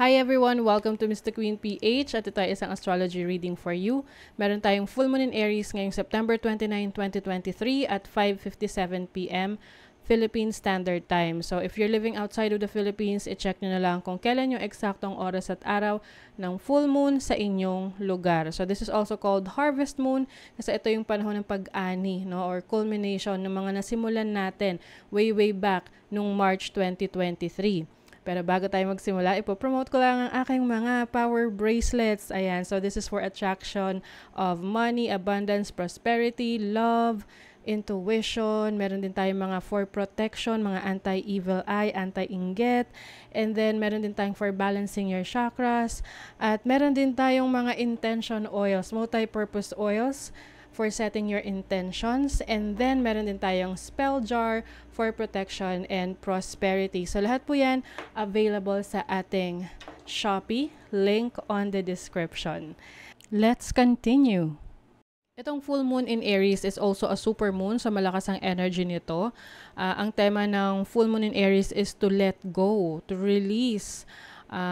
Hi everyone! Welcome to Mr. Queen PH at ito ay isang astrology reading for you. Meron tayong full moon in Aries ngayong September 29, 2023 at 5:57 p.m. Philippine Standard Time. So if you're living outside of the Philippines, i-check nyo na lang kung kailan yung eksaktong oras at araw ng full moon sa inyong lugar. So this is also called harvest moon kasi ito yung panahon ng pag-ani, no, or culmination ng mga nasimulan natin way back nung March 2023. Pero bago tayo magsimula, ipopromote ko lang ang aking mga power bracelets. Ayan, so this is for attraction of money, abundance, prosperity, love, intuition. Meron din tayong mga for protection, mga anti-evil eye, anti-inggit. And then meron din tayong for balancing your chakras. At meron din tayong mga intention oils, multi-purpose oils for setting your intentions. And then, meron din tayong spell jar for protection and prosperity. So, lahat po yan available sa ating Shopee. Link on the description. Let's continue. Itong full moon in Aries is also a super moon, so malakas ang energy nito. Ang tema ng full moon in Aries is to let go, to release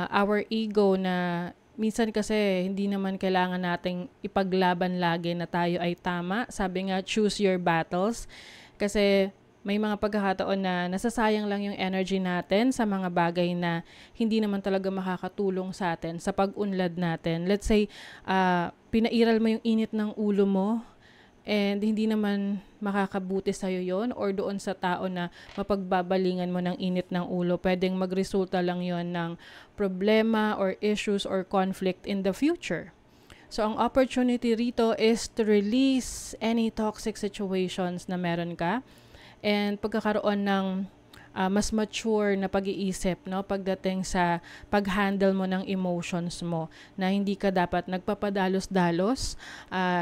our ego na minsan kasi hindi naman kailangan nating ipaglaban lagi na tayo ay tama. Sabi nga, choose your battles. Kasi may mga pagkakataon na nasasayang lang yung energy natin sa mga bagay na hindi naman talaga makakatulong sa atin, sa pag-unlad natin. Let's say, pinairal mo yung init ng ulo mo and hindi naman makakabuti sa'yo yon or doon sa tao na mapagbabalingan mo ng init ng ulo. Pwedeng magresulta lang yon ng problema or issues or conflict in the future. So, ang opportunity rito is to release any toxic situations na meron ka and pagkakaroon ng mas mature na pag-iisip, no, pagdating sa pag-handle mo ng emotions mo, na hindi ka dapat nagpapadalos-dalos,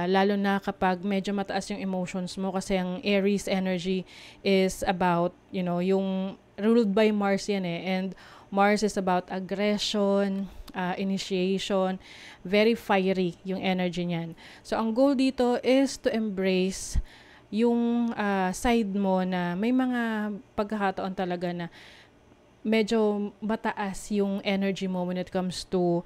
lalo na kapag medyo mataas yung emotions mo kasi ang Aries energy is about, yung ruled by Mars yan and Mars is about aggression, initiation, very fiery yung energy niyan. So ang goal dito is to embrace yung side mo na may mga pagkakataon talaga na medyo mataas yung energy mo when it comes to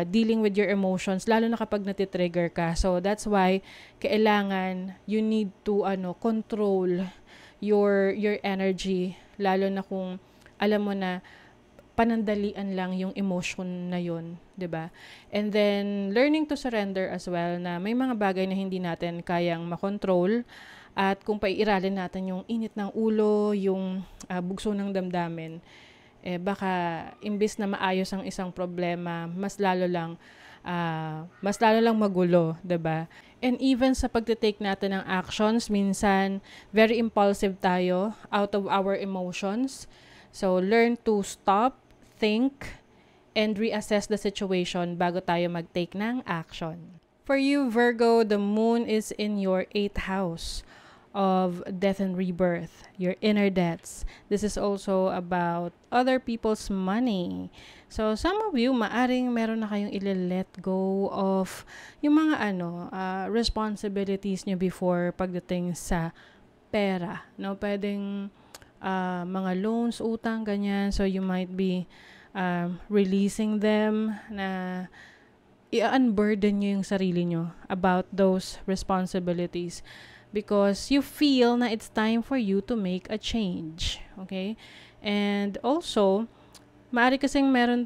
dealing with your emotions, lalo na kapag natitrigger ka. So that's why kailangan you need to control your energy, lalo na kung alam mo na panandalian lang yung emotion na yun, 'di ba? And then learning to surrender as well, na may mga bagay na hindi natin kayang makontrol at kung paiiralin natin yung init ng ulo, yung bugso ng damdamin, baka imbis na maayos ang isang problema, mas lalo lang magulo, 'di ba? And even sa pagte-take natin ng actions, minsan very impulsive tayo out of our emotions. So learn to stop, think, and reassess the situation bago tayo mag-take ng action. For you, Virgo, the moon is in your 8th house of death and rebirth, your inner debts. This is also about other people's money. So, some of you, maaring meron na kayong let go of yung mga responsibilities nyo before pagdating sa pera. No? Pwedeng mga loans, utang, ganyan. So, you might be releasing them, na i-unburden nyo yung sarili nyo about those responsibilities because you feel na it's time for you to make a change. Okay? And also, maaari kasing meron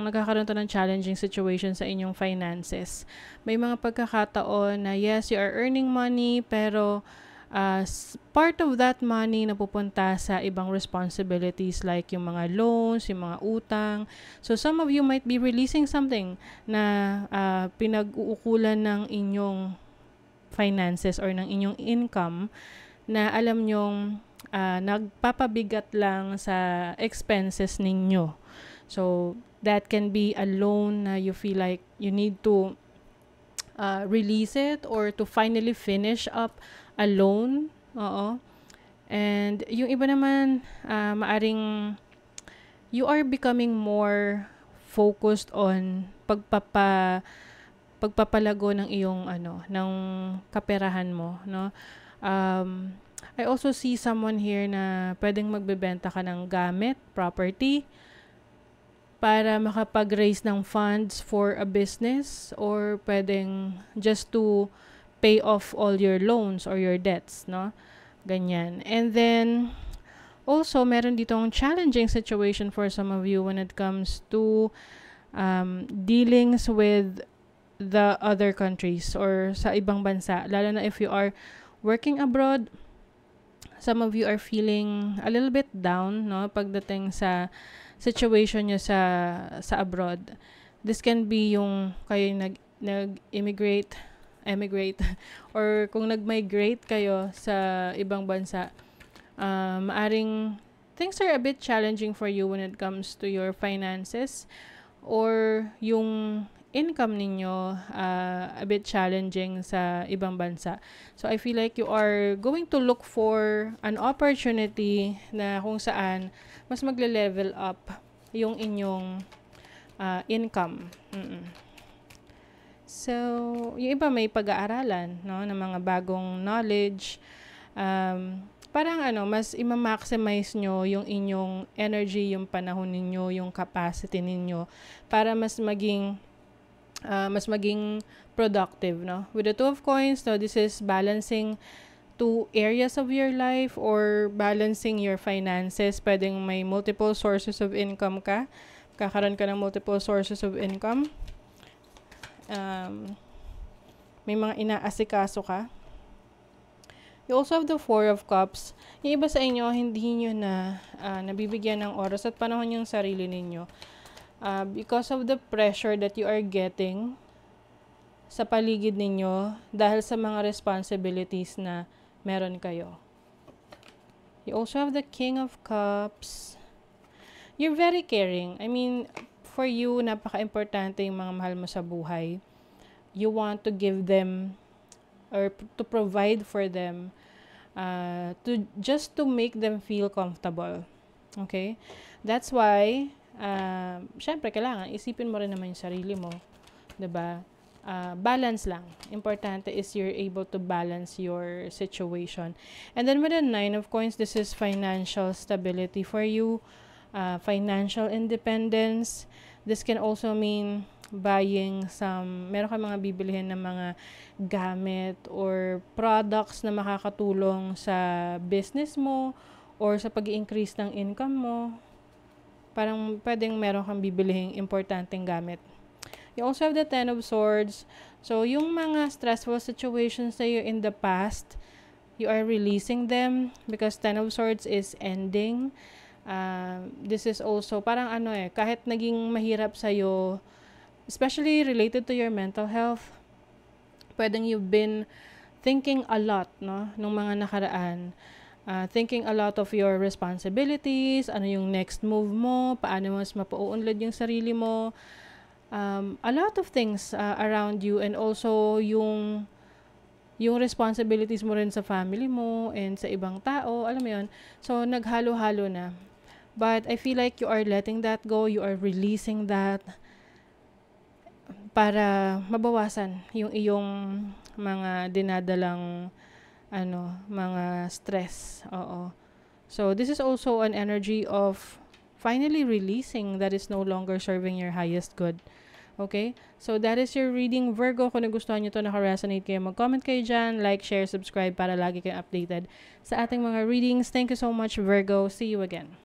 nagkakaroon to ng challenging situation sa inyong finances. May mga pagkakataon na yes, you are earning money, pero part of that money napupunta sa ibang responsibilities like yung mga loans, yung mga utang. So some of you might be releasing something na pinag-uukulan ng inyong finances or ng inyong income na alam nyong nagpapabigat lang sa expenses ninyo. So that can be a loan na you feel like you need to release it or to finally finish up alone. Oo. And yung iba naman, maaring you are becoming more focused on pagpapalago ng iyong ng kaperahan mo, no? I also see someone here na pwedeng magbebenta ka ng gamit, property, para makapag-raise ng funds for a business, or pwedeng just to pay off all your loans or your debts, no? Ganyan. And then, also, meron ditong challenging situation for some of you when it comes to dealings with the other countries or sa ibang bansa. Lalo na if you are working abroad, some of you are feeling a little bit down, no? Pagdating sa situation nyo sa abroad. This can be yung kayo nag-immigrate, emigrate, or kung nag-migrate kayo sa ibang bansa. Maaring things are a bit challenging for you when it comes to your finances, or yung income ninyo a bit challenging sa ibang bansa. So I feel like you are going to look for an opportunity na kung saan mas magle-level up yung inyong income. So, yung iba may pag-aaralan, no, ng mga bagong knowledge. Parang mas i-maximize nyo yung inyong energy, yung panahon ninyo, yung capacity ninyo para mas maging productive, no? With the Two of Coins, so this is balancing two areas of your life or balancing your finances. Pwedeng may multiple sources of income ka. Kakaroon ka ng multiple sources of income. May mga inaasikaso ka. You also have the Four of Cups. Yung iba sa inyo, hindi nyo na nabibigyan ng oras at panahon yung sarili ninyo. Because of the pressure that you are getting sa paligid ninyo dahil sa mga responsibilities na meron kayo. You also have the King of Cups. You're very caring. I mean, for you, napaka-importante yung mga mahal mo sa buhay. You want to give them or to provide for them just to make them feel comfortable. Okay? That's why, syempre, kailangan isipin mo rin naman yung sarili mo. 'Di ba? Balance lang. Importante is you're able to balance your situation. And then with the Nine of Coins, this is financial stability for you, financial independence. This can also mean buying meron kang mga bibilihin ng mga gamit or products na makakatulong sa business mo or sa pag-i-increase ng income mo. Parang pwedeng meron kang bibilihing importanteng gamit. You also have the Ten of Swords. So, yung mga stressful situations na you in the past, you are releasing them because Ten of Swords is ending. This is also, parang kahit naging mahirap sa'yo, especially related to your mental health, pwedeng you've been thinking a lot, no, nung mga nakaraan. Thinking a lot of your responsibilities, ano yung next move mo, paano mas mapauunlad yung sarili mo, a lot of things around you, and also yung responsibilities mo rin sa family mo and sa ibang tao, alam mo yun. So, naghalo-halo na. But I feel like you are letting that go, you are releasing that para mabawasan yung iyong mga dinadalang mga stress. Oo. So, this is also an energy of finally releasing that is no longer serving your highest good. Okay? So, that is your reading, Virgo. Kung nagustuhan nyo ito, naka-resonate kayo, mag-comment kayo dyan, like, share, subscribe para lagi kayong updated sa ating mga readings. Thank you so much, Virgo. See you again.